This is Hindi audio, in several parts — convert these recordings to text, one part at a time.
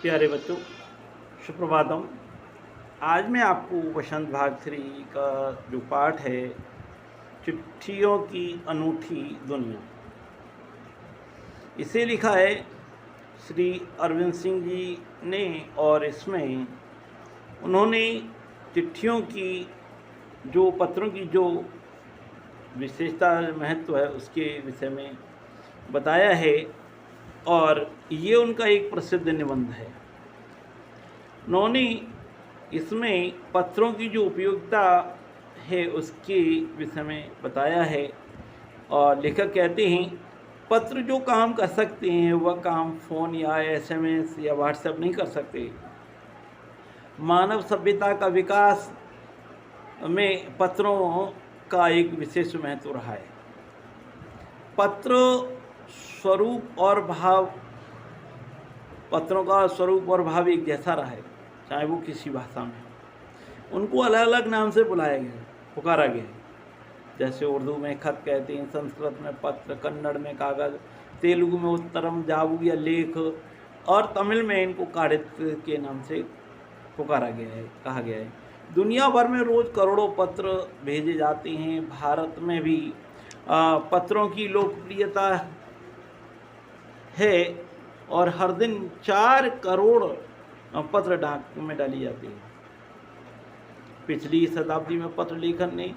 प्यारे बच्चों, सुप्रभातम। आज मैं आपको वसंत भाग 3 का जो पाठ है, चिट्ठियों की अनूठी दुनिया, इसे लिखा है श्री अरविंद सिंह जी ने। और इसमें उन्होंने चिट्ठियों की जो पत्रों की जो विशेषता महत्व है उसके विषय में बताया है। और ये उनका एक प्रसिद्ध निबंध है। उन्होंने इसमें पत्रों की जो उपयोगिता है उसके विषय में बताया है। और लेखक कहते हैं, पत्र जो काम कर सकते हैं वह काम फ़ोन या एसएमएस या व्हाट्सएप नहीं कर सकते। मानव सभ्यता का विकास में पत्रों का एक विशेष महत्व रहा है। पत्र स्वरूप और भाव, पत्रों का स्वरूप और भाव एक जैसा रहा है, चाहे वो किसी भाषा में। उनको अलग अलग नाम से बुलाया गया, पुकारा गया है। जैसे उर्दू में खत कहते हैं, संस्कृत में पत्र, कन्नड़ में कागज़, तेलुगु में उत्तरम, जाबू या लेख, और तमिल में इनको काडित के नाम से पुकारा गया है, कहा गया है। दुनिया भर में रोज़ करोड़ों पत्र भेजे जाते हैं। भारत में भी पत्रों की लोकप्रियता है और हर दिन 4 करोड़ पत्र डाक में डाली जाती है। पिछली शताब्दी में पत्र लेखन ने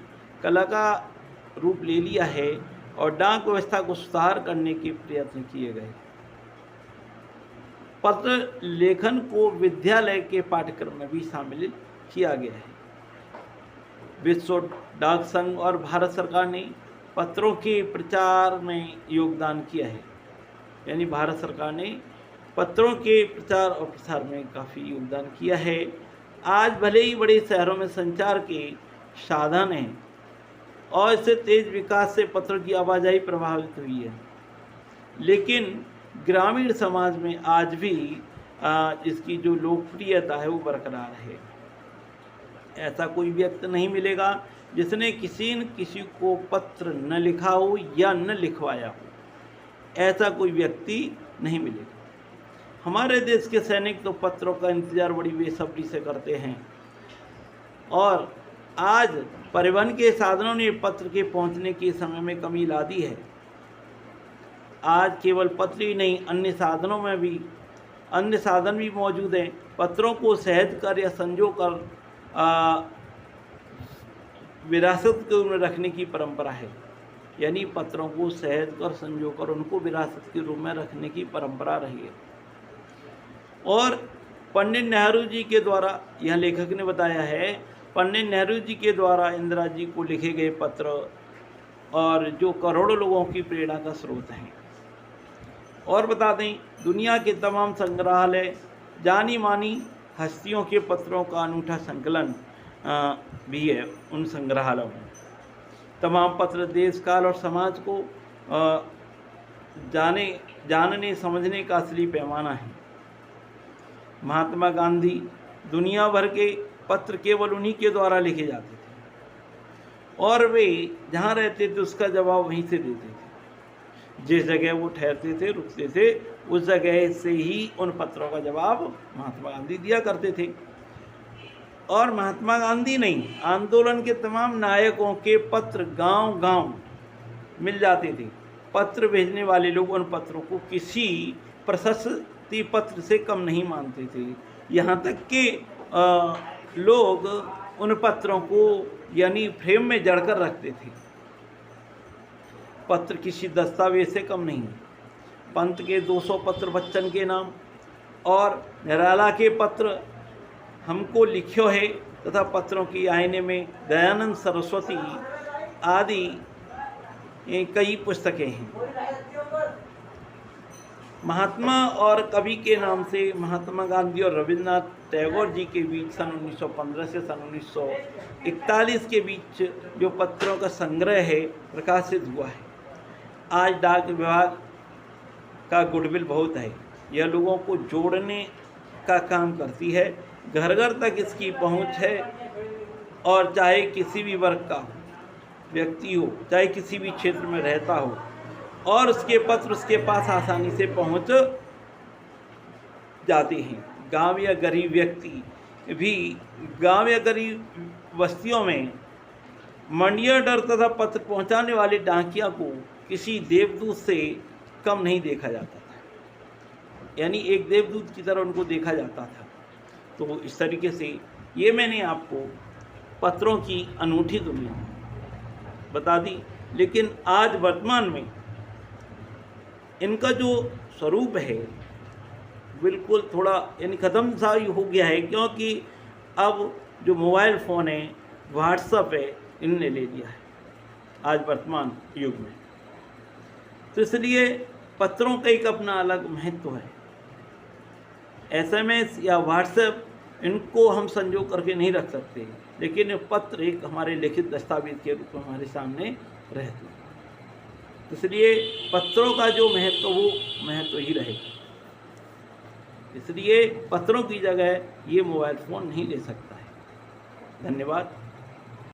कला का रूप ले लिया है और डाक व्यवस्था को सुधार करने के प्रयत्न किए गए। पत्र लेखन को विद्यालय के पाठ्यक्रम में भी शामिल किया गया है। विश्व डाक संघ और भारत सरकार ने पत्रों के प्रचार में योगदान किया है। यानी भारत सरकार ने पत्रों के प्रचार और प्रसार में काफ़ी योगदान किया है। आज भले ही बड़े शहरों में संचार के साधन हैं और इससे तेज विकास से पत्रों की आवाजाही प्रभावित हुई है, लेकिन ग्रामीण समाज में आज भी इसकी जो लोकप्रियता है वो बरकरार है। ऐसा कोई व्यक्ति नहीं मिलेगा जिसने किसी न किसी को पत्र न लिखा हो या न लिखवाया हो। ऐसा कोई व्यक्ति नहीं मिलेगा। हमारे देश के सैनिक तो पत्रों का इंतज़ार बड़ी बेसब्री से करते हैं। और आज परिवहन के साधनों ने पत्र के पहुंचने के समय में कमी ला दी है। आज केवल पत्र ही नहीं, अन्य साधन भी मौजूद हैं। पत्रों को सहज कर या संजो कर विरासत के रूप में रखने की परंपरा है। यानी पत्रों को सहज कर संजो कर उनको विरासत के रूप में रखने की परंपरा रही है। और पंडित नेहरू जी के द्वारा, यह लेखक ने बताया है, पंडित नेहरू जी के द्वारा इंदिरा जी को लिखे गए पत्र और जो करोड़ों लोगों की प्रेरणा का स्रोत हैं। और बता दें, दुनिया के तमाम संग्रहालय जानी मानी हस्तियों के पत्रों का अनूठा संकलन भी है उन संग्रहालयों में। तमाम पत्र देश काल और समाज को जानने समझने का असली पैमाना है। महात्मा गांधी, दुनिया भर के पत्र केवल उन्हीं के द्वारा लिखे जाते थे और वे जहाँ रहते थे उसका जवाब वहीं से देते थे। जिस जगह वो ठहरते थे, रुकते थे, उस जगह से ही उन पत्रों का जवाब महात्मा गांधी दिया करते थे। और महात्मा गांधी नहीं, आंदोलन के तमाम नायकों के पत्र गांव-गांव मिल जाते थे। पत्र भेजने वाले लोग उन पत्रों को किसी प्रशस्ति पत्र से कम नहीं मानते थे। यहाँ तक कि लोग उन पत्रों को यानी फ्रेम में जड़कर रखते थे। पत्र किसी दस्तावेज से कम नहीं। पंत के 200 पत्र बच्चन के नाम और निराला के पत्र हमको लिखो है तथा पत्रों की आईने में दयानंद सरस्वती आदि कई पुस्तकें हैं। महात्मा और कवि के नाम से महात्मा गांधी और रविन्द्रनाथ टैगोर जी के बीच सन 1915 से सन 1941 के बीच जो पत्रों का संग्रह है प्रकाशित हुआ है। आज डाक विभाग का गुडविल बहुत है। यह लोगों को जोड़ने का काम करती है। घर घर तक इसकी पहुंच है और चाहे किसी भी वर्ग का व्यक्ति हो, चाहे किसी भी क्षेत्र में रहता हो, और उसके पत्र उसके पास आसानी से पहुंच जाते हैं। गांव या गरीब व्यक्ति भी गांव या गरीब बस्तियों में मंडिया डरता था। पत्र पहुंचाने वाले डाकिया को किसी देवदूत से कम नहीं देखा जाता था, यानी एक देवदूत की तरह उनको देखा जाता था। तो इस तरीके से ये मैंने आपको पत्रों की अनूठी दुनिया बता दी। लेकिन आज वर्तमान में इनका जो स्वरूप है बिल्कुल थोड़ा यानी ख़त्म सा ही हो गया है, क्योंकि अब जो मोबाइल फ़ोन है, व्हाट्सएप है, इनने ले लिया है आज वर्तमान युग में। तो इसलिए पत्रों का एक अपना अलग महत्व है। एसएमएस या व्हाट्सएप इनको हम संजो करके नहीं रख सकते, लेकिन पत्र एक हमारे लिखित दस्तावेज के रूप में हमारे सामने रहते हैं। इसलिए पत्रों का जो महत्व वो महत्व ही रहेगा। इसलिए पत्रों की जगह ये मोबाइल फ़ोन नहीं ले सकता है। धन्यवाद।